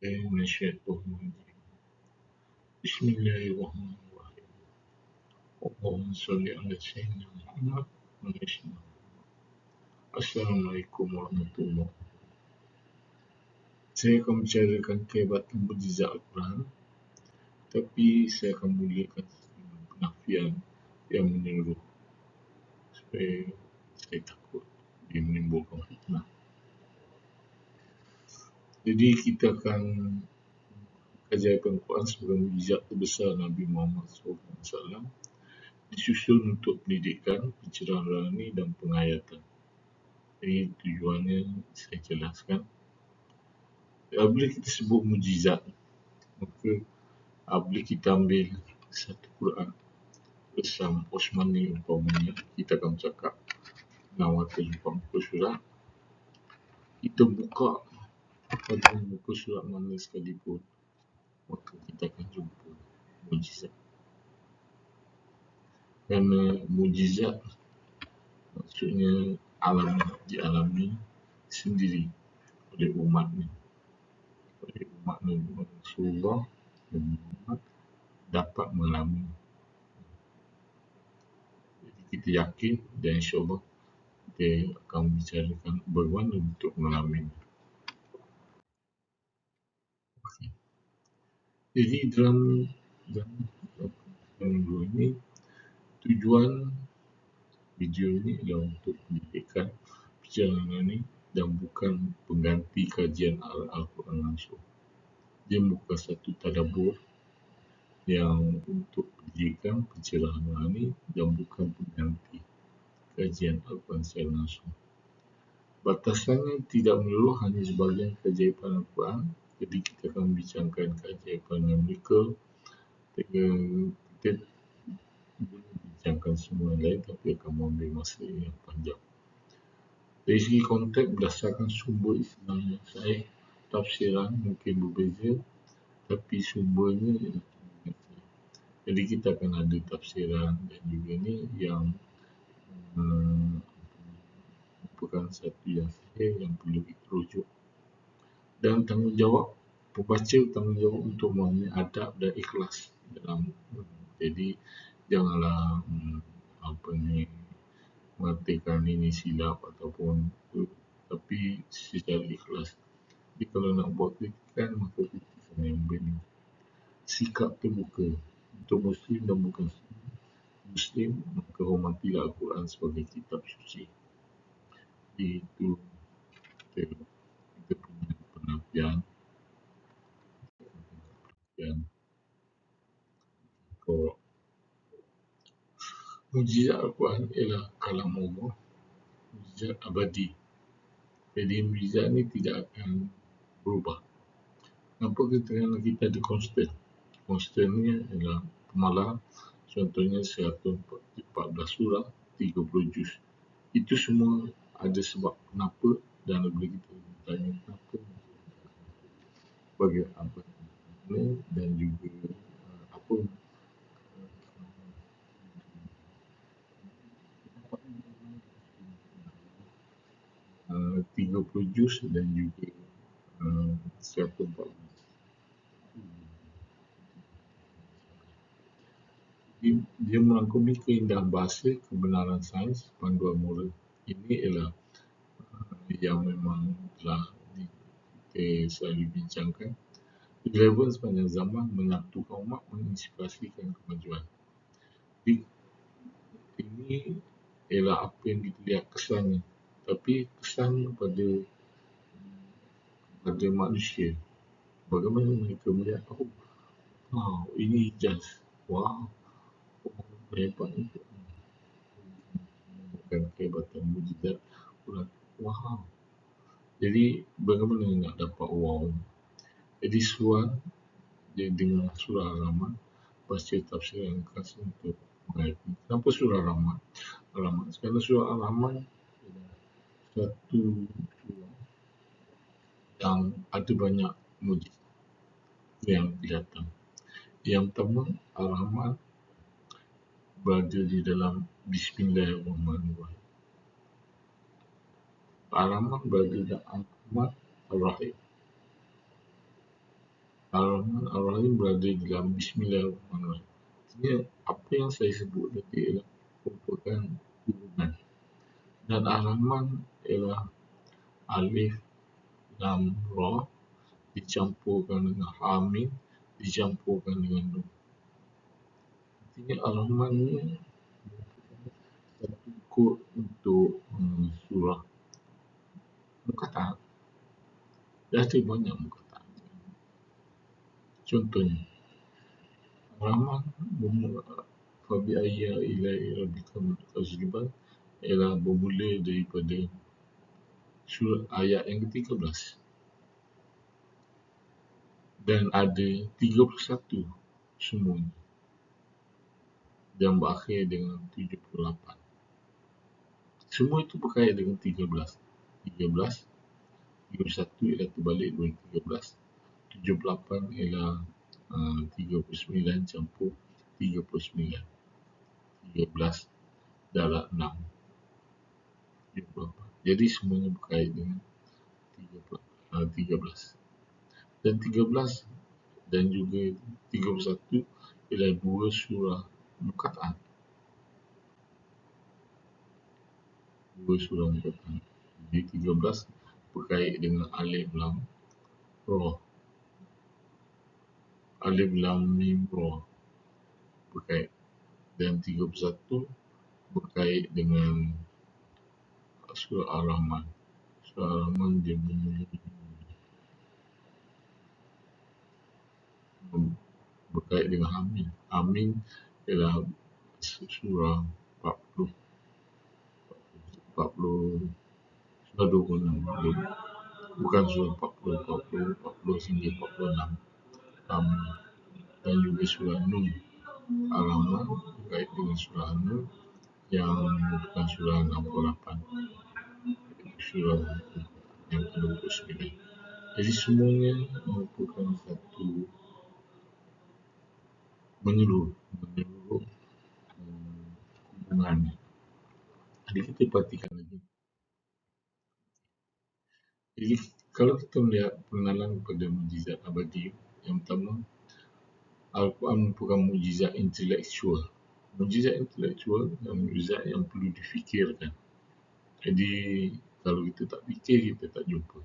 من الشيطان الرجيم. بسم الله الرحمن الرحيم. اللهم صل على سيدنا محمد وسلم. Assalamualaikum warahmatullahi wabarakatuh. Saya akan bicarakan kehebatan mukjizat Al-Quran, tapi saya akan mulakan dengan penafian yang menyeluruh supaya saya takut dia menimbulkan fitnah. Jadi kita akan kajian Al-Quran sebagai mukjizat terbesar Nabi Muhammad SAW disusun untuk pendidikan, pencerahan rohani dan penghayatan. Jadi tujuannya saya jelaskan. Apabila kita sebut mukjizat, maka apabila kita ambil satu Quran bersama Osmani umpamanya, kita akan bercakap 640 surat. Kita buka pada muka surat mana sekalipun, maka kita akan jumpa mukjizat. Kerana mukjizat maksudnya dialami sendiri oleh umat Nabi Rasulullah dan Muhammad dapat mengalami. Jadi kita yakin dan insyaAllah kita akan bicarakan bagaimana untuk mengalami. Jadi dalam minggu ini, tujuan video ini adalah untuk pendidikan perjalanan ini dan bukan pengganti kajian Al-Quran langsung. Dia bukan satu tadabbur yang untuk pendidikan pencerahan rohani dan bukan pengganti kajian Al-Quran secara langsung. Batasannya tidak melulu hanya sebahagian keajaiban Al-Quran. Jadi kita akan membicarakan keajaiban mereka. Kita bincangkan semua lain, tapi akan mengambil masa yang panjang. Dari segi konteks, berdasarkan sumber Islam yang sahih, tafsiran mungkin berbeza, tapi sumbernya jadi kita akan ada tafsiran dan juga ni yang merupakan satu yang sahih yang perlu kita rujuk. Dan tanggungjawab pembaca, tanggungjawab untuk memahami adab dan ikhlas dalam. Jadi janganlah mengatakan ini silap ataupun tapi secara ikhlas. Jadi kalau nak buat kritikan, maka kritikan yang benar. Sikap terbuka untuk Muslim dan bukan Muslim, maka hormatilah Al-Quran sebagai kitab suci. Itu kita punya penafian. Mukjizat Al-Quran ialah kalam Allah, mukjizat abadi. Jadi mukjizat ni tidak akan berubah. Nampak kerana kita ada constant. Constantnya ialah pemalar. Contohnya 114 surah, 30 juz. Itu semua ada sebab kenapa, dan apabila kita bertanya kenapa, bagi apa dan juga apa 30 juz dan juga 114. Dia merangkumi keindahan bahasa, kebenaran sains, panduan moral. Ini ialah yang memang telah kita selalu bincangkan. Relevan sepanjang zaman, menyatukan umat, menginspirasikan kemajuan. Jadi, ini ialah apa yang kita lihat kesannya. Tapi kesan pada manusia, bagaimana mereka melihat, wow, ini ijaz, wow, hebat itu. Bukan kehebatan mukjizat, wow. Jadi bagaimana nak dapat wow? Jadi soal dia dengan surah Al-Rahman, baca tafsir yang khas untuk mengerti. Kenapa surah Al-Rahman? Kerana surah Al-Rahman satu surah yang ada banyak mukjizat yang kelihatan. Yang pertama, Al-Rahman berada di dalam Bismillahirrahmanirrahim. Al-Rahman berada dalam Al-Rahman Al-Rahim. ini berada dalam Bismillahirrahmanirrahim. Artinya apa yang saya sebut tadi ialah merupakan turunan, dan Ar-Rahman ialah alif lam ra dicampurkan dengan hamim dicampurkan dengan nun. Artinya Ar-Rahman ni satu kod untuk surah Muqatta'ah. Dia ada banyak Muqatta'ah. Contohnya Ar-Rahman Fabi ayya ilai rabbika tazriban ialah bermula daripada surah ayat yang ke-13 dan ada 31 semuanya yang berakhir dengan 78. Semua itu berkait dengan 13. 13, 31 ialah terbalik dengan 13. 78 ialah 39 campur 39. 13 darab 6. 78. Jadi semuanya berkait dengan 13. Dan 13 dan juga 31 ialah dua surah Muqatta'ah. Jadi 13 berkait dengan alif lam ra. Alif lam mim ra berkait, dan 31 berkait dengan surah Ar-Rahman. Surah Ar-Rahman dia berkait dengan Amin. Amin ialah surah 40, surah 26. Bukan surah 40 hingga 46. Amin. Dan juga surah Nun. Ar-Rahman berkait dengan surah Nun yang merupakan surah 68. Surah yang ke-29. Jadi semuanya merupakan satu menyeluruh hubungannya. Jadi kita perhatikan lagi. Jadi kalau kita melihat pengenalan kepada mukjizat abadi, yang pertama, Al-Quran merupakan mukjizat intelektual. Mukjizat intelektual dan mukjizat yang perlu difikirkan. Jadi kalau kita tak fikir, kita tak jumpa.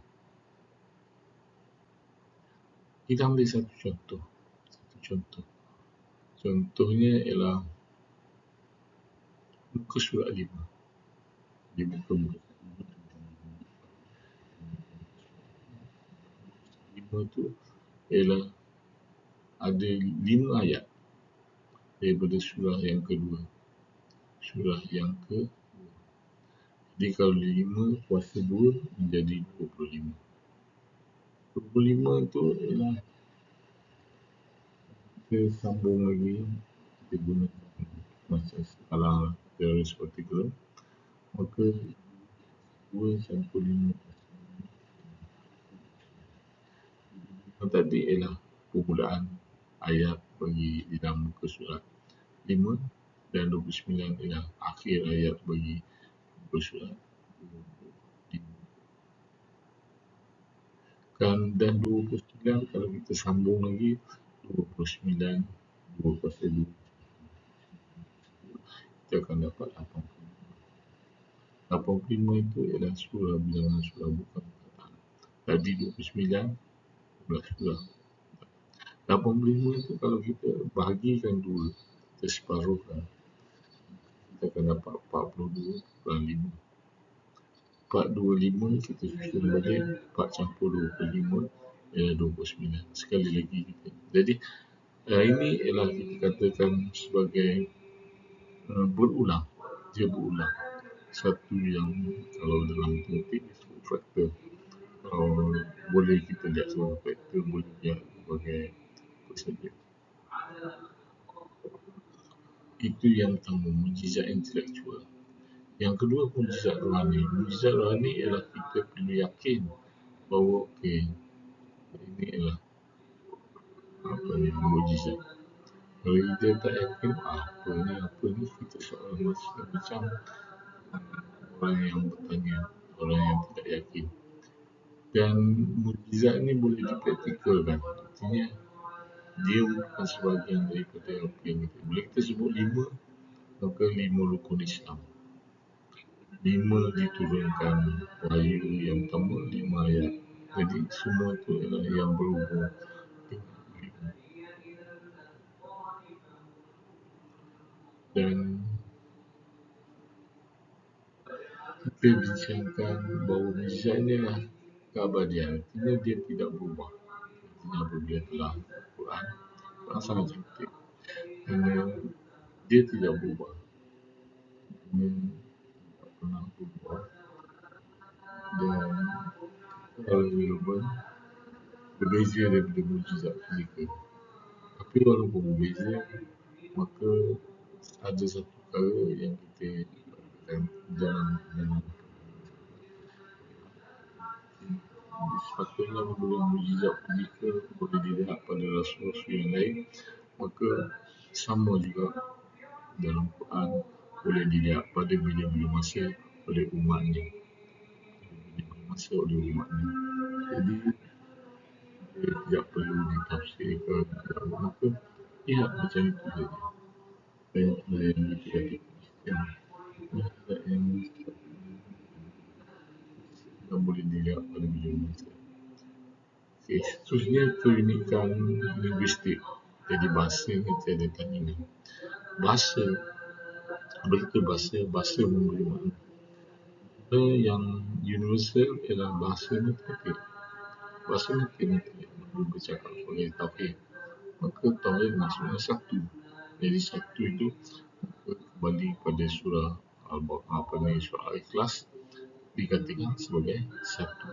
Kita ambil satu contoh. Contohnya ialah muka surat 5. Di muka 5 tu ialah ada 5 ayat daripada surah yang kedua. Jadi kalau 5 kuasa 2 menjadi 25. 25 tu ialah kita sambung lagi, kita gunakan macam skala teori particular, maka 2 campur 5 tadi ialah permulaan ayat bagi di dalam muka surat 5, dan 29 ialah akhir ayat bagi muka surat 5. Dan 29 kalau kita sambung lagi 29 2 kuasa 2, kita akan dapat 85 itu ialah surah bilangan surah bukan perkataan. Tadi 29 11 surah. 85 itu kalau kita bahagikan 2, kita separuhkan, kita akan dapat 42/5. 425 kita susun balik, 4 campur 25 ialah 29. Sekali lagi kita. Jadi ini ialah kita katakan sebagai berulang. Dia berulang. Satu yang kalau dalam matematik disebut faktor. Boleh kita lihat sebagai faktor, boleh lihat sebagai apa saja. Itu yang pertama, mukjizat intelektual. Yang kedua, mukjizat rohani. Mukjizat rohani ialah kita perlu yakin bahawa ini ialah mukjizat. Kalau kita tak yakin apa ni, kita seorang macam orang yang bertanya, orang yang tidak yakin. Dan mukjizat ni boleh dipraktikalkan. Artinya dia bukan sebahagian daripada apa yang kita boleh kita sebut 5, maka 5 rukun Islam. 5 diturunkan wahyu yang pertama 5 ayat. Jadi semua itu adalah yang berhubung dengan 5. Dan kita bincangkan bahawa mukjizat ini adalah keabadian. Artinya dia tidak berubah. Artinya apabila telah Quran sangat cantik. Dan dia tidak berubah. Dia tidak pernah berubah. Dan walaupun berbeza daripada mukjizat fizikal. Tapi walaupun berbeza, maka ada satu perkara yang kita dalam sepatutnya apabila mukjizat fizikal boleh dilihat pada rasul-rasul yang lain, maka sama juga dalam Quran boleh dilihat pada bila-bila masa oleh umatnya. Jadi dia tidak perlu ditafsirkan, maka lihat macam itu saja. Dan itulah yang kita lihat yang boleh dilihat pada bila masa. Okay, seterusnya keunikan linguistik. Jadi bahasa ni tiada tandingan. Bahasa, begitu bahasa memberi makna. Yang universal ialah bahasa matematik. Bahasa matematik bercakap sebagai tauhid. Maka tauhid maksudnya satu. Jadi satu itu kembali pada surah surah Al-Ikhlas dikatakan sebagai satu.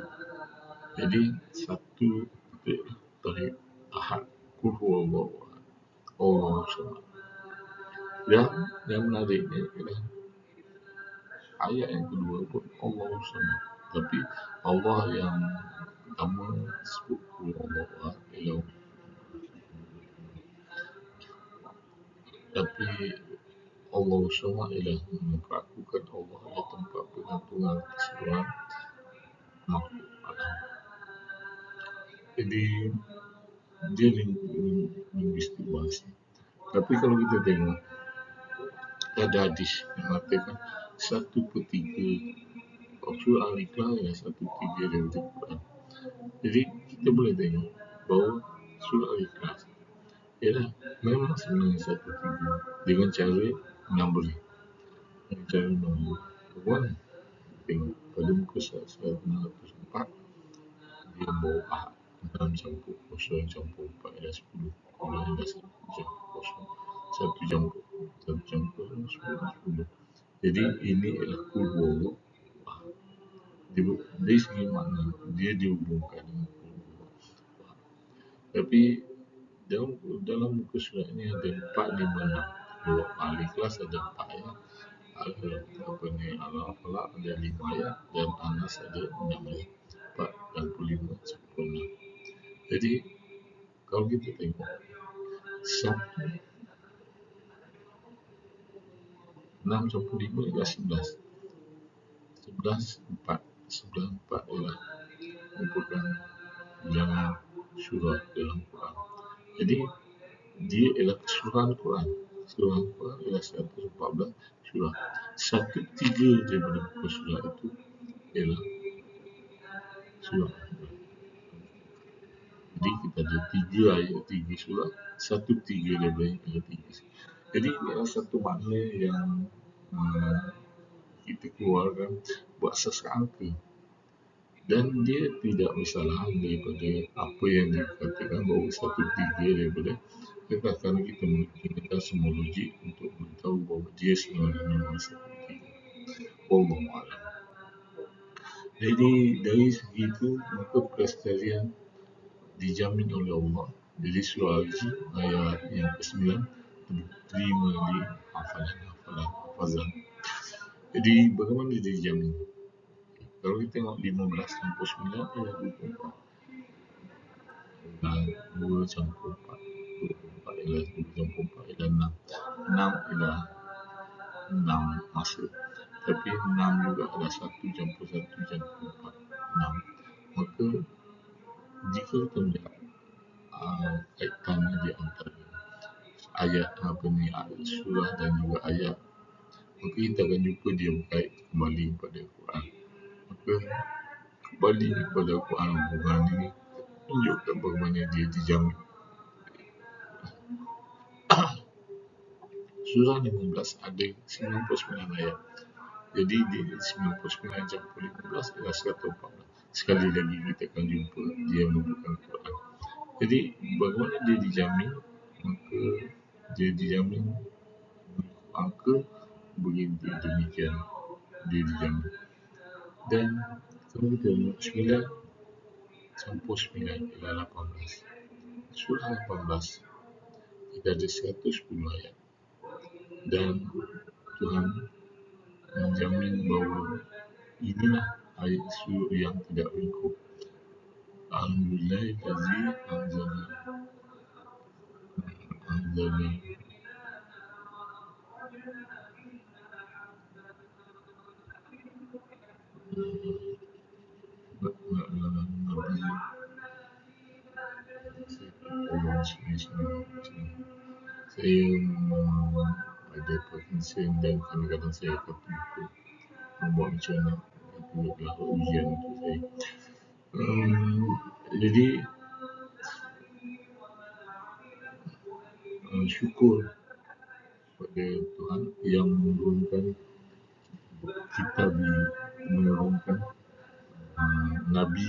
Jadi satu itu tauhid ahad, qul huwallahu ahad, Allahu samad. Dan yang menariknya ialah ayat yang kedua pun Allahu samad, tapi Allah yang pertama sebut Allahu ahad ialah, tapi Allah samad ialah memperakukan Allah adalah tempat pengantungan keseluruhan makhluk alam. Jadi dia linguistik bahasa. Tapi kalau kita tengok ada hadis yang mengatakan 1/3 surah Al-Ikhlas adalah 1/3 daripada Quran. Jadi kita boleh tengok bahawa surah Al-Ikhlas ialah memang sebenarnya 1/3 dengan cara numbering. Dengan cara numbering. Tengok pada muka surat 604 dia bawa ahad 6 campur 0 campur 4 adalah 10. Kemudian adalah 1 campur 10. Jadi ini adalah qul huwallahu ahad. Dari segi makna dia dihubungkan dengan qul huwallahu ahad. Tapi dalam muka surat ini ada 4, 5, 6. Kalau Al-Ikhlas ada 4 ayat, Al-Falaq ada 5 ayat, dan An-Nas ada 6 ayat. 45 sampai 6. Jadi kalau kita tengok 6 sampai 5 ialah 11. 11/4 ialah merupakan bilangan surah dalam Quran. Jadi dia ialah keseluruhan Quran. Keseluruhan Quran ialah 114 surah. 1/3 daripada buku surah itu ialah surah. Jadi kita ada 3 ayat 3 surah, 1/3 daripada ayat 3. Jadi ini adalah satu makna yang kita keluarkan berasas angka. Dan dia tidak bersalah daripada apa yang dikatakan bahawa 1/3 daripada kerana kita menggunakan semua logik untuk memberitahu bahawa dia sebenarnya memang 1/3. Wallahu a'lam. Jadi dari segi itu maka pelestarian dijamin oleh Allah. Jadi surah Al-Jin ayat yang ke-9 terima di hafalan. Jadi bagaimana dia dijamin? Kalau kita tengok 15/9 ialah 24. Dan 2/4 ialah 2/4 ialah 6. 6 ialah 6 masa. Tapi 6 juga adalah 1/1/4. 6. Maka jika kita melihat kaitannya di antara ayat surah dan juga ayat. Maka kita akan jumpa dia berkait kembali kepada Quran. Maka kembali kepada Quran ini tunjukkan bagaimana dia dijamin. Surah 15 ada 99 ayat. Jadi di 99 campur 15 adalah 114. Sekali lagi kita akan jumpa dia merupakan Quran. Jadi bagaimana dia dijamin? Maka dia dijamin angka begitu demikian dia dijamin. Dan kemudian 9 campur 9 ialah 18. Surah 18 kita ada 110 ayat. Dan Tuhan menjamin bahawa inilah ayat surah yang tidak berikut. Alhamdulillahillazi anzala Nabi. Saya ada perkongsian dan kadang-kadang saya akan lupa membuat macam mana itulah ujian untuk saya. Jadi syukur pada Tuhan yang menurunkan kitab, menurunkan Nabi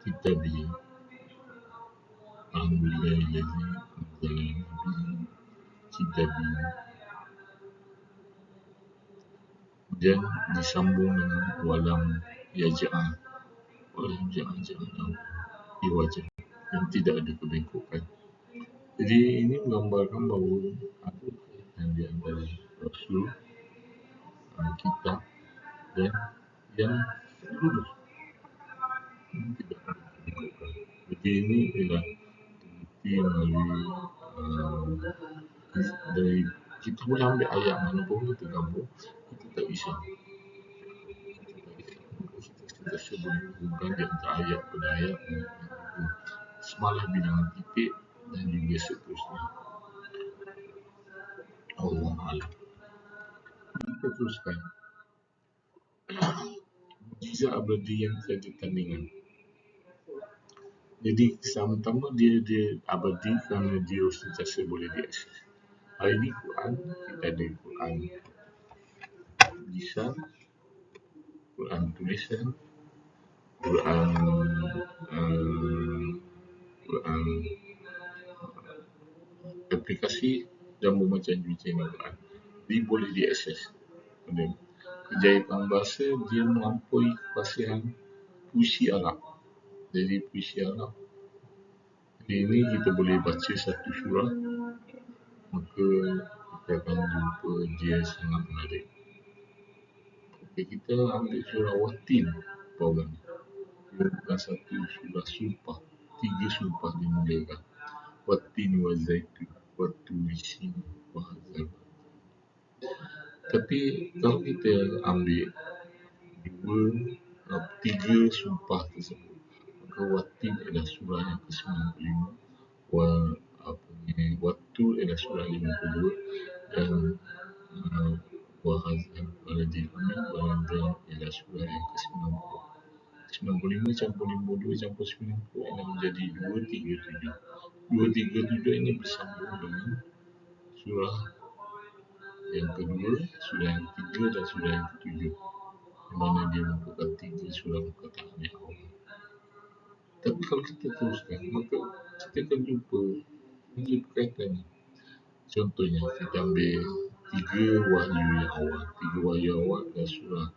kitab. Alhamdulillahillazi anzala Nabi kitab. Dan disambung dengan walam yaj'al di wajah yang tidak ada kebengkokan. Jadi ini menggambarkan bahawa ada kaitan di antara Rasul, kitab dan yang lulus tidak ada kebengkokan. Jadi ini ialah bukti melalui dari kita boleh ambil ayat mana pun kita gabung, kita tak risau. Kita boleh hubungkan di antara ayat pada ayat, semalah bilangan titik dan juga seterusnya. Allah Alam. Kita teruskan. Mukjizat abadi yang tiada tandingan. Jadi pertama dia abadi kerana dia sentiasa boleh diakses. Hari ini Quran, kita ada Quran lisan, Quran tulisan, Quran aplikasi dan bermacam jenis Quran. Dia boleh diakses. Kejayaan bahasa dia melampaui kefasihan puisi Arab. Jadi puisi Arab ini kita boleh baca satu surah, maka kita akan jumpa dia sangat menarik. Okay, kita ambil surah Watin. Problem dia bukan satu surah sumpah, 3 sumpah dimulakan. Watin wa zaitun wa turisin wa hazal. Tapi kalau kita ambil 3 sumpah tersebut, maka Watin adalah surah yang ke-95, Waktu adalah surah 52, dan Wahazal Waladil Amin Waladil ialah surah yang ke-90. 95 campur 52 campur 90 ialah menjadi 237. 237 ini bersambung dengan surah yang kedua, surah yang ketiga dan surah yang ketujuh, di mana dia merupakan 3 surah perkataan yang awal. Tapi kalau kita teruskan, maka kita akan jumpa ini berkaitan. Contohnya kita ambil 3 wahyu yang awal. 3 wahyu awal adalah surah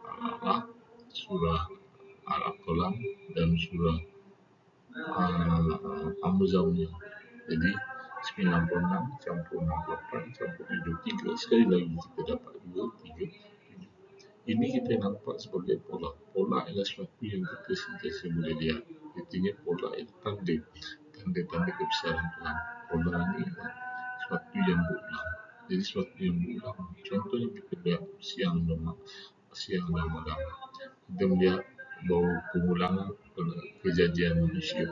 Al-Alaq, surah Al-Qalam dan surah Al-Muzammil. Jadi 96 campur 68 campur 23. Sekali lagi kita dapat 2, 3. Ini kita nampak sebagai pola. Pola adalah sesuatu yang kita sentiasa boleh lihat. Artinya pola itu tanda-tanda kebesaran Tuhan. Pola ini adalah sesuatu yang berulang. Jadi sesuatu yang berulang. Contohnya kita lihat siang dan malam. Kita melihat bahawa pengulangan kejadian manusia.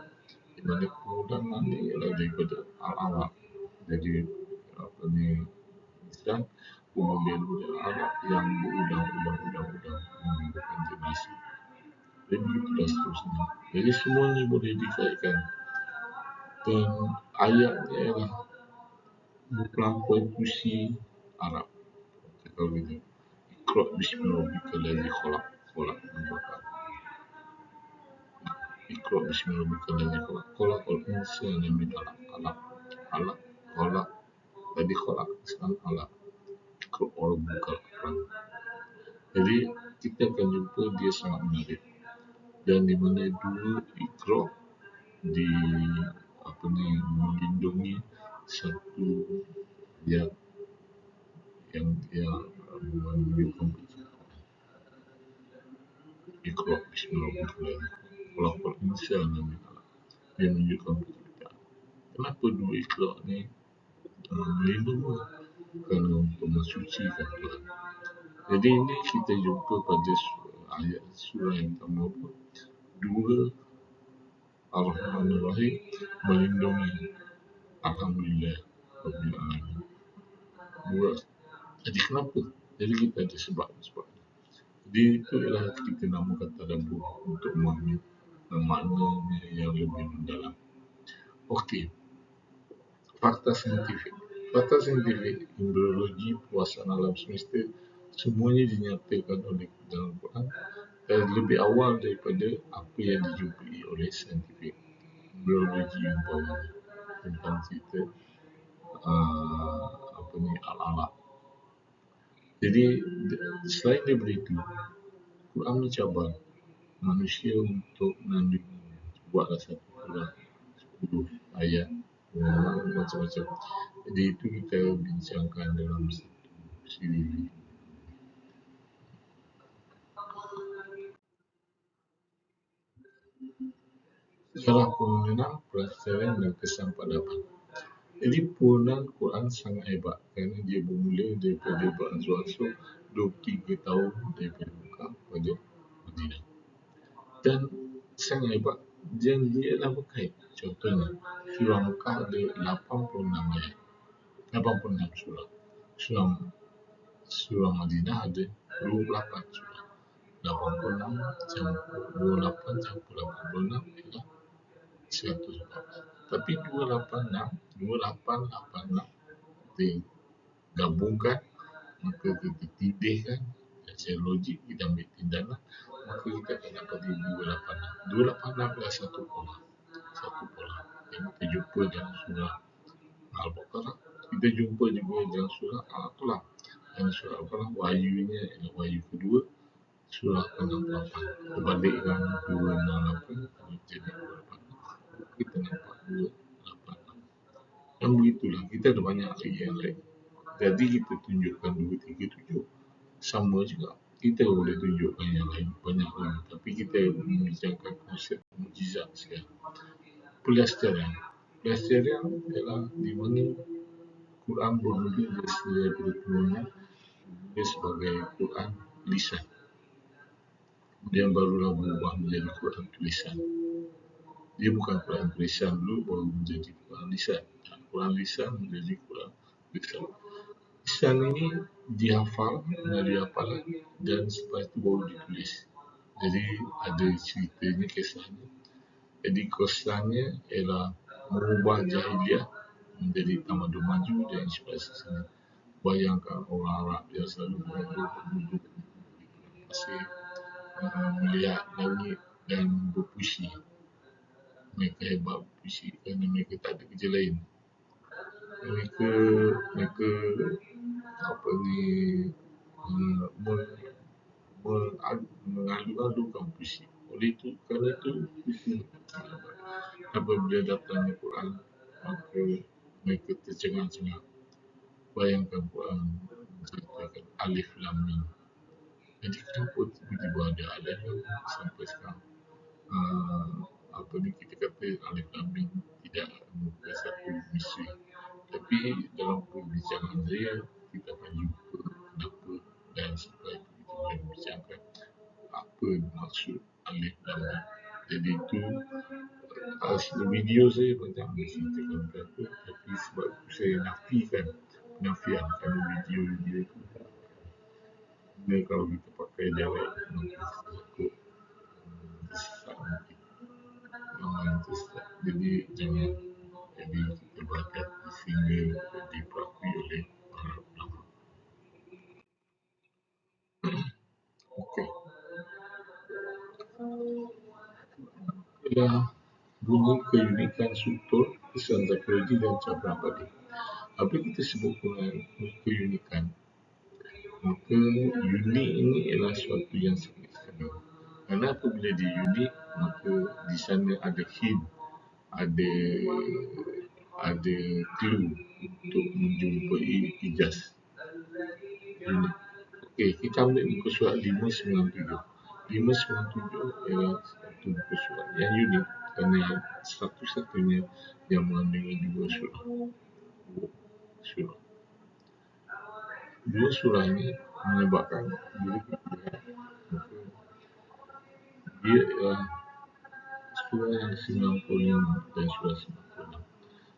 di mana pengulangan ni ialah daripada Al-Arab. Jadi apa ni, Islam kemudian Arab yang berulang-ulang menimbulkan generasi. Dan begitulah seterusnya. Jadi semuanya boleh dikaitkan. Dan ayatnya ialah melampaui puisi Arab. Kalau gitu. Iqra bismillahirrahmanirrahim ladzi khalaq min bakar. Iqra bismillahirrahmanirrahim khalaqal insana min 'alaq. 'Alaq, khalaq, ladzi khalaq isman 'alaq. Iqra rabbukal akram. Jadi kita akan jumpa dia sangat menarik. Dan di mana dua Iqra di apa ni melindungi satu yang menunjukkan penciptaan. Iqra bismillahirrahmanirrahim khalaqal insana min 'alaq. Dia menunjukkan penciptaan. Kenapa dua Iqra ni melindungi? Kerana untuk mensucikan Tuhan. Jadi ini kita jumpa pada ayat surah yang pertama pun, dua Ar-Rahman Ar-Rahim melindungi Alhamdulillah Rabbil Alamin. Dua. Jadi kenapa? Jadi kita ada sebab. Jadi itu ialah kita namakan tadabbur untuk memahami maknanya yang lebih mendalam. Okey. Fakta saintifik, embriologi, perluasan alam semesta, semuanya dinyatakan oleh dalam Quran dan lebih awal daripada apa yang dijumpai oleh saintifik. Embriologi umpamanya tentang cerita Al-Alaq. Jadi selain daripada itu, Quran mencabar manusia untuk buatlah satu Quran 10 ayat macam-macam. Jadi itu kita bincangkan dalam satu siri. Sejarah pengenalan, pelestarian dan kesan peradaban. Jadi penggunaan Quran sangat hebat kerana dia bermula daripada beransur-ansur 23 tahun daripada Mekah pada Madinah. Dan sangat hebat. Dan dia adalah berkait. Contohnya, surah Mekah ada 86 ayat. 86 surah. Surah Madinah ada 28 surah. 86 campur 86 ialah 114. Tapi 2886 digabungkan, maka kita tindihkan secara logik, kita ambil tindakan, maka kita akan dapat 286. 286 adalah satu pola. Yang kita jumpa dalam surah Al-Baqarah, kita jumpa juga dalam surah Al-Aqlah. Dan surah Al-Aqlah wahyunya ialah wahyu kedua, surah ke-68. Terbalikkan 268 jadi 286. Kita nampak 286. Dan begitulah, kita ada banyak lagi yang lain. Jadi kita tunjukkan 237 sama juga. Kita boleh tunjukkan yang lain banyak lagi. Tapi kita membincangkan konsep mukjizat sekarang. Pelestarian ialah di mana Quran bermula daripada turunan dia sebagai Quran lisan. Kemudian barulah berubah menjadi Quran tulisan. Dia bukan Quran tulisan dulu baru menjadi Quran lisan. Quran lisan menjadi Quran tulisan. Lisan ini dihafal melalui hafalan dan selepas itu baru ditulis. Jadi ada ceritanya, kisahnya. Jadi kesannya ialah mengubah jahiliah menjadi tamadun maju dan inspirasi seni. Bayangkan orang Arab yang selalu duduk di pasir, melihat langit dan berpuisi. Mereka hebat berpuisi kerana mereka tak ada kerja lain. Mereka mengalu-alukan puisi. Oleh itu, kerana itu puisi apabila datangnya Quran, maka mereka tercengang-cengang. Bayangkan Quran menceritakan Alif Lam Mim. Jadi kenapa tiba-tiba ada Alif Lam Mim sampai sekarang? Kita kata Alif Lam Mim tidak merupakan satu misteri. Tapi dalam perbincangan saya, kita akan jumpa kenapa dan supaya kita boleh membincangkan apa maksud Alif Lam Mim. Jadi itu video saya banyak menceritakan berapa, tapi sebab saya penafian kerana video itu kalau kita pakai direct maka ikut tersesat mungkin tersesat. Jadi jangan, jadi kita berhati-hati sehingga diperakui oleh para ulama. Okey, ialah bunyi keunikan struktur, kesan psikologi dan cara balik. Apa kita sebut dengan keunikan? Maka unik ini ialah suatu yang sangat istimewa. Kerana apabila dia unik, maka di sana ada hint, ada ada clue untuk menjumpai ijaz. Unik. Okey, kita ambil muka surat 597. 597 ialah satu muka surat yang unik kerana satu-satunya yang mengandungi dua surah. Dua surah ini menyebabkan bila kita lihat, maka dia ialah surah yang 95 dan surah 96.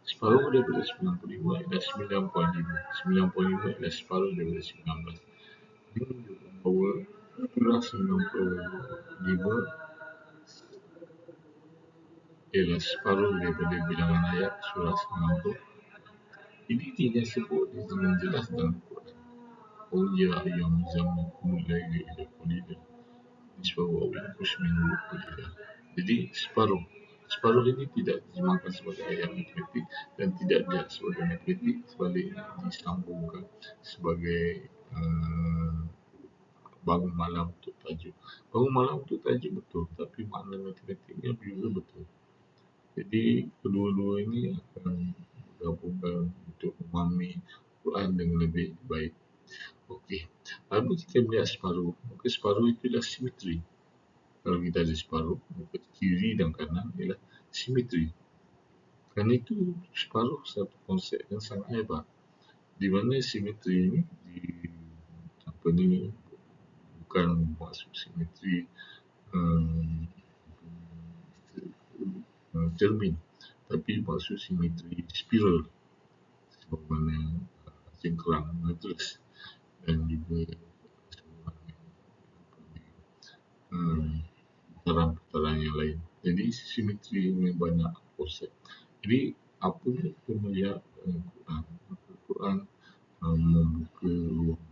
Separuh daripada 95 adalah 9.5. 9.5 adalah separuh daripada 19. Ini menunjukkan bahawa surah 95 ialah separuh daripada bilangan ayat surah 90. Ini tidak sebut dengan jelas dalam Quran. Oh ya yang zaman mulai ila qulida nisbahu aw yanqus minhu qulida. Jadi separuh ini tidak diterjemahkan sebagai ayat matematik dan tidak dilihat sebagai matematik, sebaliknya disambungkan sebagai bangun malam untuk tajuk. Bangun malam untuk tajuk betul, tapi makna matematiknya juga betul. Jadi kedua-dua ini akan bergabungkan untuk memahami Quran dengan lebih baik. Okey, apabila kita melihat separuh, maka separuh itu adalah simetri. Kalau kita ada separuh, maka kiri dan kanan ialah simetri. Kerana itu separuh satu konsep yang sangat hebat, di mana simetri ini bukan maksud simetri cermin, tapi maksud simetri spiral sebagaimana cengkerang matras dan juga putaran-putaran yang lain. Jadi simetri ini banyak konsep. Jadi apabila kita melihat Quran membuka ruang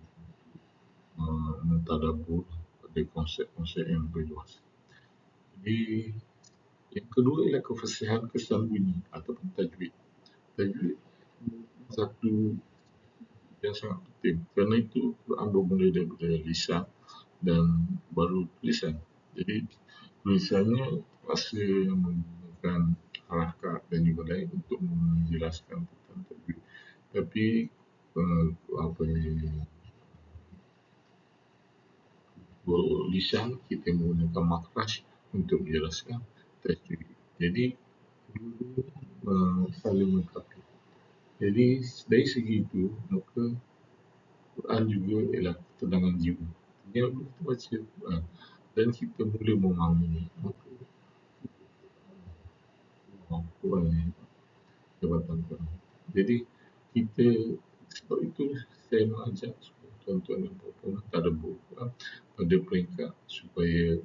mentadabbur pada konsep-konsep yang lebih luas. Jadi yang kedua ialah kefasihan kesan bunyi ataupun tajwid. Tajwid satu yang sangat penting. Kerana itu Quran bermula daripada lisan dan baru tulisan. Jadi tulisannya terpaksa menggunakan harakat dan juga lain untuk menjelaskan tentang tajwid. Tapi lisan kita menggunakan makhraj untuk menjelaskan tajwid. Jadi saling melengkapi. Jadi dari segi itu, maka Quran juga ialah ketenangan jiwa. Yang kita baca Quran dan kita mula memahami, maka Quran ni jabatan Quran. Jadi kita, sebab itu saya mengajak tuan-tuan dan puan-puan tadabbur Quran pada peringkat supaya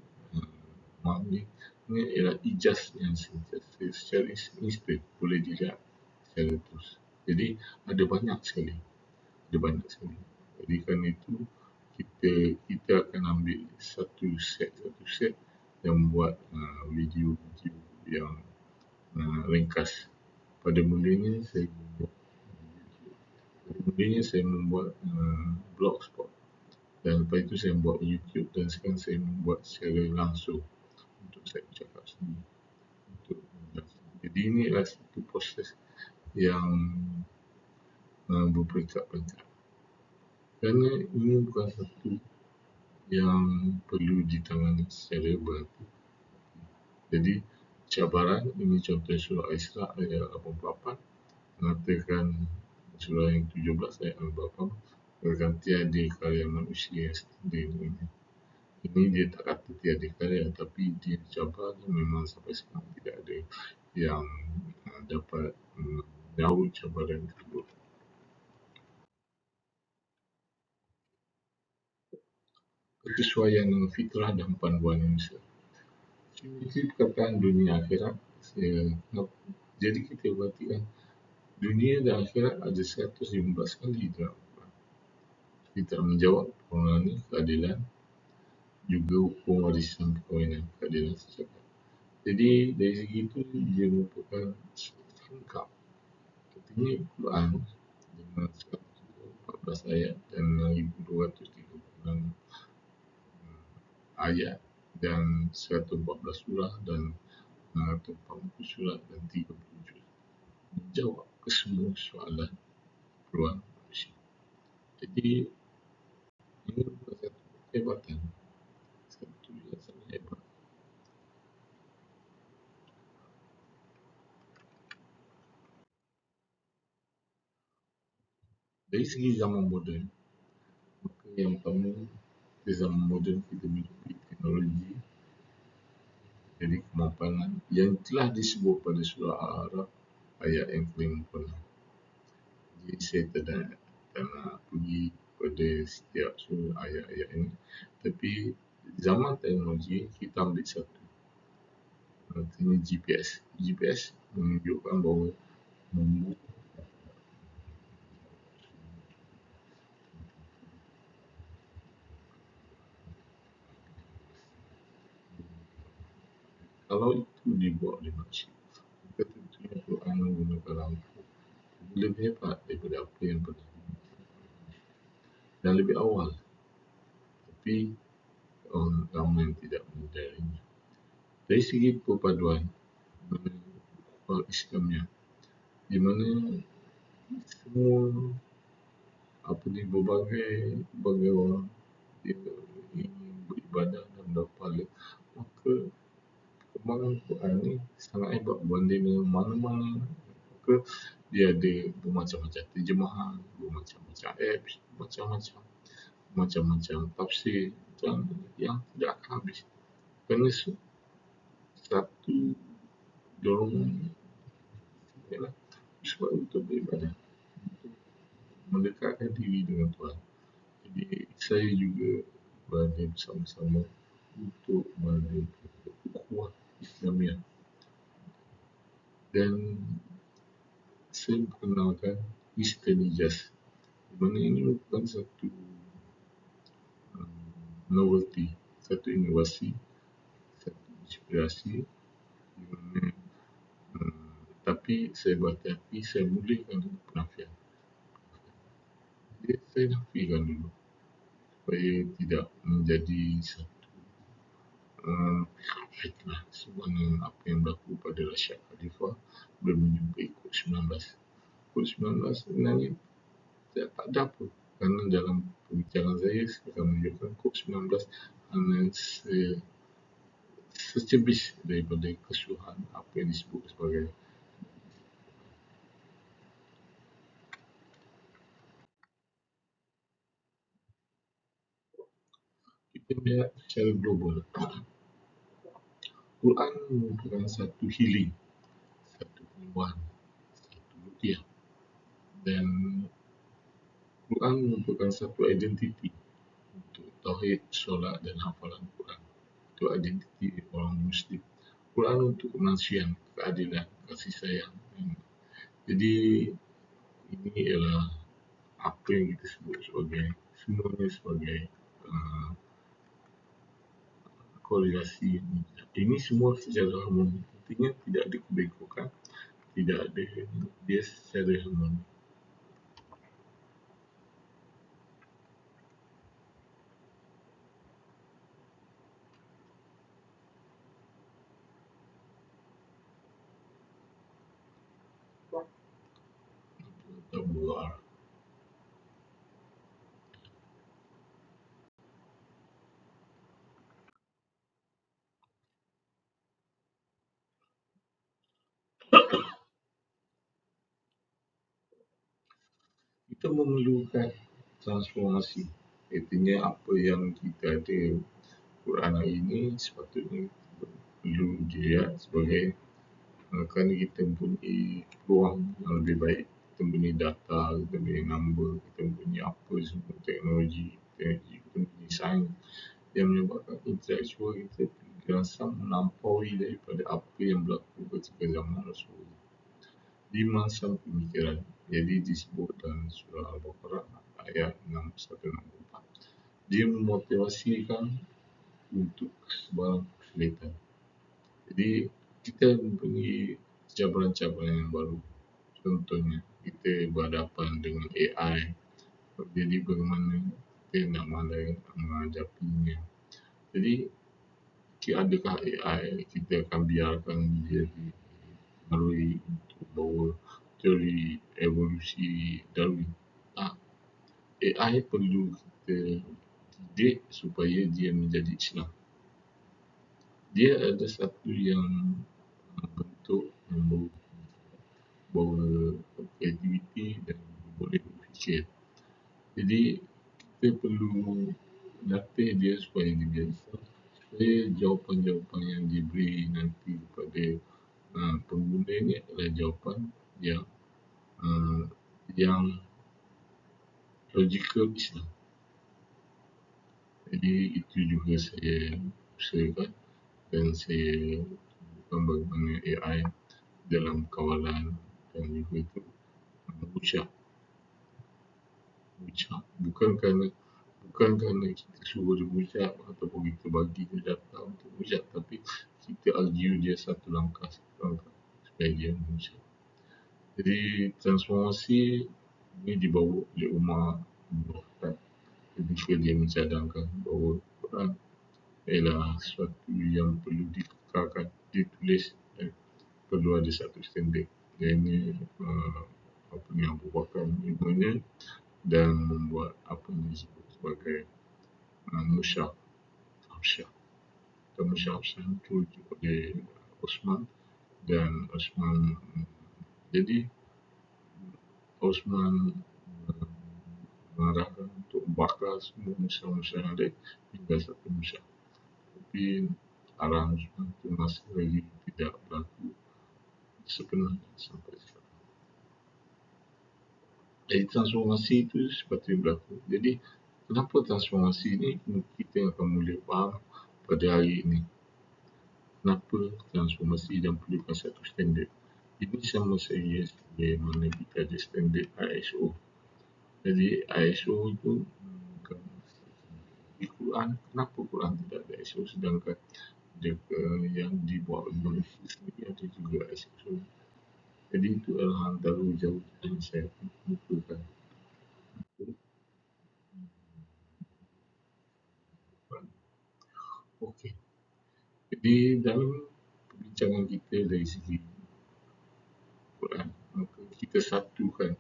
memahami ini ialah ijaz yang secara instan boleh dilihat secara terus. Jadi ada banyak sekali. Jadi kerana itu kita akan ambil satu set yang buat video yang ringkas. Pada mulanya saya membuat blogspot dan lepas itu saya membuat YouTube dan sekarang saya membuat secara langsung untuk saya bercakap sendiri. Jadi ini adalah satu proses yang berperingkat-peringkat. Kerana ini bukan satu yang perlu ditangani secara berhati. Jadi cabaran ini contoh surah Al-Isra ayat 88 mengatakan surah yang 17 ayat 88 mengatakan tiada karya manusia yang setinggi ini. Ini dia tak kata tiada karya, tapi dia cabar memang sampai sekarang tidak ada yang dapat menjawab cabaran tersebut. Kesesuaian dengan fitrah dan panduan manusia. Ini perkataan dunia akhirat. Jadi kita perhatikan dunia dan akhirat ada 115 kali dalam Quran. Kita menjawab pengulangan keadilan, juga hukum warisan perkahwinan, keadilan sesama. Jadi dari segi itu dia merupakan lengkap. Artinya Quran dengan 114 ayat dan 1236 ayat dan 114 surah dan 140 surah dan 30 juz menjawab kesemua soalan peluang manusia. Jadi ini merupakan satu kehebatan, satu yang sangat hebat. Dari segi zaman moden, maka yang pertama di zaman moden kita memiliki teknologi, jadi kemapanan yang telah disebut pada surah Al-A'raf ayat yang ke-56. Jadi saya tak nak pergi pada setiap surah ayat-ayat ini, tapi zaman teknologi kita ambil satu, artinya GPS. GPS menunjukkan bahawa kalau itu dibuat oleh manusia, maka tentunya Quran menggunakan lampu lebih hebat daripada apa yang pernah dan lebih awal, tapi orang ramai yang tidak menyedarinya. Dari segi perpaduan Islamnya, di mana semua berbagai orang dia ingin beribadah dan berpahala, maka perkembangan Quran ni sangat hebat berbanding dengan mana-mana. Maka dia ada bermacam-macam terjemahan, bermacam-macam apps, macam-macam tafsir yang tidak akan habis. Kerana satu dorongan ialah sebab untuk beribadah, mendekatkan diri dengan Tuhan. Jadi saya juga berada bersama-sama untuk menjaga ukhuwah Islamiah, dan saya memperkenalkan Eastern Ijaz, di mana ini merupakan satu novelty, satu inovasi, satu inspirasi di mana tapi saya berhati-hati, saya mulakan dengan penafian. Jadi saya nafikan dulu supaya tidak menjadi satu fitnah sebagaimana apa yang berlaku pada Rashad Khalifah belum menjumpai COVID-19. COVID-19 sebenarnya tak ada apa, kerana dalam pembicaraan saya akan menunjukkan COVID-19 hanya secebis daripada keseluruhan apa yang disebut sebagai kita melihat secara global. Quran merupakan satu healing, satu penyembuhan, satu ruqyah, dan Quran merupakan satu identiti untuk tauhid, solat dan hafalan Quran. Itu identiti orang Muslim. Quran untuk kemanusiaan, keadilan, kasih sayang. Jadi ini ialah apa yang kita sebut sebagai semuanya sebagai uh, korelasi. Ini semua secara harmoni. Artinya tidak ada kebegokan, tidak ada, dia secara harmoni. Tak berdoa. Kita memerlukan transformasi. Artinya apa yang kita ada Quran hari ini sepatutnya perlu dilihat sebagai kerana kita mempunyai peluang yang lebih baik. Kita mempunyai data, kita mempunyai number, kita mempunyai apa semua teknologi, kita mempunyai sains yang menyebabkan intelektual kita terasa melampaui daripada apa yang berlaku ketika zaman Rasulullah. Di masa pemikiran, jadi disebut dalam surah Al-Baqarah ayat 6164. Dia memotivasikan untuk sebarang kesulitan. Jadi kita mempunyai cabaran-cabaran yang baru. Contohnya kita berhadapan dengan AI. Jadi bagaimana kita nak menghadapinya. Jadi adakah AI kita akan biarkan dia dipengaruhi untuk bawa teori evolusi Darwin? AI perlu kita didik supaya dia menjadi Islam. Dia ada satu yang bentuk yang bawa kreativiti dan boleh berfikir. Jadi kita perlu latih dia supaya dia biasa, supaya jawapan-jawapan yang diberi nanti kepada pengguna ni adalah jawapan yang logikal Islam. Jadi itu juga saya usahakan dan saya bukan bagaimana AI dalam kawalan dan juga itu ucap bukan kerana kita suruh dia ucap ataupun kita bagi dia data untuk ucap, tapi kita argue dia satu langkah supaya dia mengucap. Jadi transformasi ini dibawa oleh Umar bin Khattab ketika dia mencadangkan bahawa Quran ialah sesuatu yang perlu dikekalkan, ditulis dan perlu ada satu standard. Dan ini apa ni Abu Bakar menerimanya dan membuat apa yang disebut sebagai musyaf itu oleh Osman dan Osman. Jadi Osman mengarahkan untuk bakar semua musyaf yang ada hingga satu musyaf. Tapi arahan Osman itu masih lagi tidak berlaku sepenuhnya sampai sekarang. Jadi transformasi itu sepatutnya berlaku. Jadi kenapa transformasi ini kita akan mula faham pada hari ini. Kenapa transformasi dan perlukan satu standard. Ini sama saja bagaimana kita ada standard ISO. Jadi ISO itu di Quran, kenapa Quran tidak ada ISO sedangkan yang dibuat oleh manusia sendiri ada juga ISO. Jadi itu adalah antara jauh yang saya lupakan. Okey. Jadi dalam perbincangan kita dari segi Quran, maka kita satukan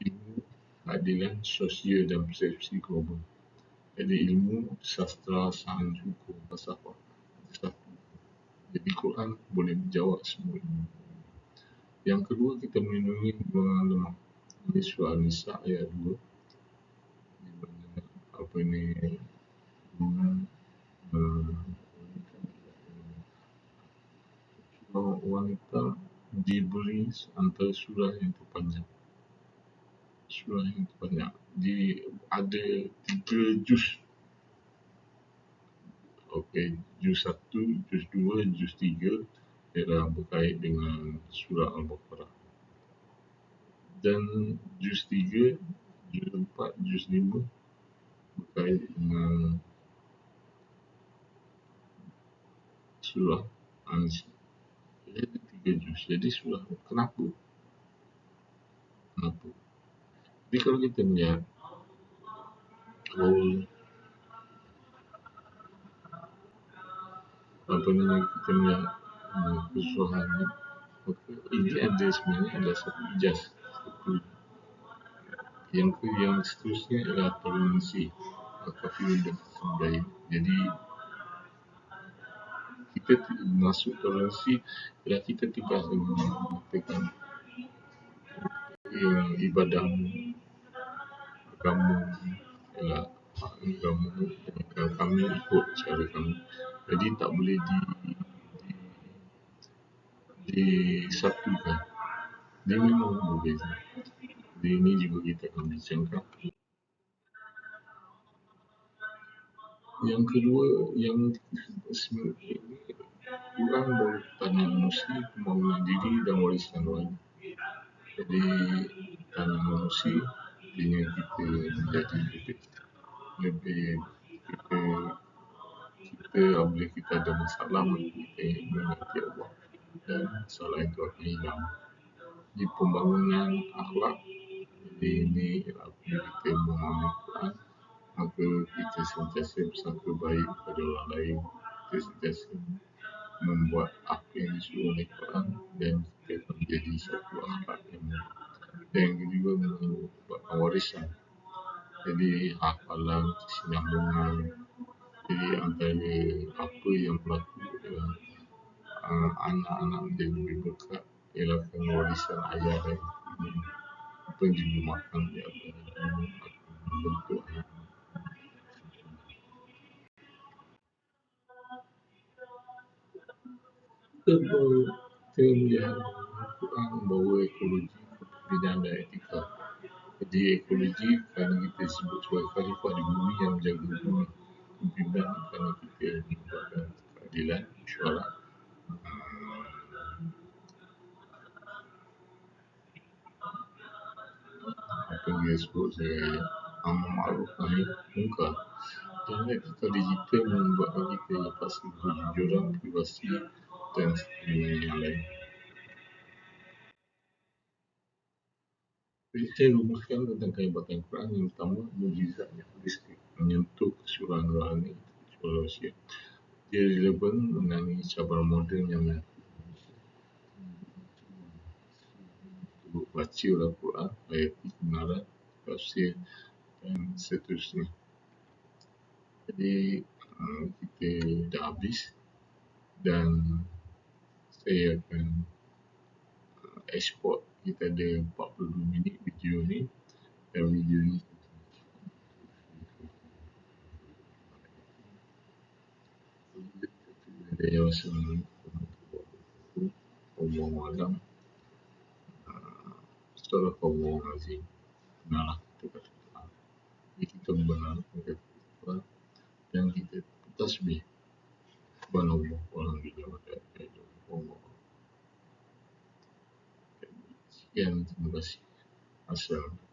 ilmu keadilan sosial dan persepsi global. Jadi ilmu sastra, sains, hukum, falsafah satu. Jadi Quran boleh menjawab semua ini. Yang kedua, kita melindungi golongan lemah. Ini surah An-Nisa ayat 2. Di mana apa ni wanita diberi antara surah yang terpanjang. Ada 3 juz. Okey, juz 1, juz 2, juz 3 ialah berkait dengan surah Al-Baqarah. Dan juz 3, juz 4, juz 5 berkait dengan surah An-Nisa. Jadi 3 juz. Jadi surah kenapa? Jadi kalau kita melihat kita melihat kesusahan ni, ini ada sebenarnya ada satu ijaz. Yang seterusnya adalah toleransi kafirun dan budaya. Jadi kita masuk toleransi ialah kita tidak lagi mengatakan ibadahmu, agama ialah agama kami ikut cara kami. Jadi tak boleh disatukan. Dia memang berbeza. Jadi ini juga kita akan bincangkan. Yang kedua, yang sebenarnya Quran tanya manusia, pembangunan diri dan warisan rohani. Jadi tanya manusia dengan kita menjadi lebih kita kita apabila kita ada masalah kita mengerti Allah dan salah itu akan hilang. Di pembangunan akhlak, jadi ini apabila kita memahami Quran, maka kita sentiasa bersangka baik kepada orang lain, kita sentiasa membuat apa yang disuruh oleh Quran dan kita akan menjadi satu akhlak yang mulia. Dan yang kedua membuatkan warisan. Jadi hafalan, kesinambungan. Jadi antara apa yang berlaku dalam anak-anak menjadi lebih berkat ialah warisan ayah dan ibu. Apa yang dimakan dia akan membentuk anak. Kita melihat Quran membawa ekologi, kepimpinan dan etika. Jadi ekologi kerana kita sebut sebagai khalifah di bumi yang menjaga bumi. Kepimpinan kerana kita membuatkan keadilan, mesyuarat. Apa yang dia sebut sebagai amar ma'ruf nahi munkar. Dan etika digital membuatkan kita lepas kejujuran, privasi dan yang lain. Saya rumuskan tentang kehebatan Quran yang pertama, mukjizatnya holistik, menyentuh keseluruhan rohani, keseluruhan manusia. Dia relevan mengenai cabaran moden yang baca Al-Quran, ayat kebenaran, tafsir dan seterusnya. Jadi kita dah habis dan saya akan export. Kita ada 42 minit video ni dan video ni dia rasa Allah Alam. Setelah Allah Azim. Nah, kita kata Tuhan. Jadi kita membenarkan kata Tuhan dan kita tasbih. Subhanallah, walhamdulillah, wa la ilaha illallah. Sekian, terima kasih. Assalamualaikum.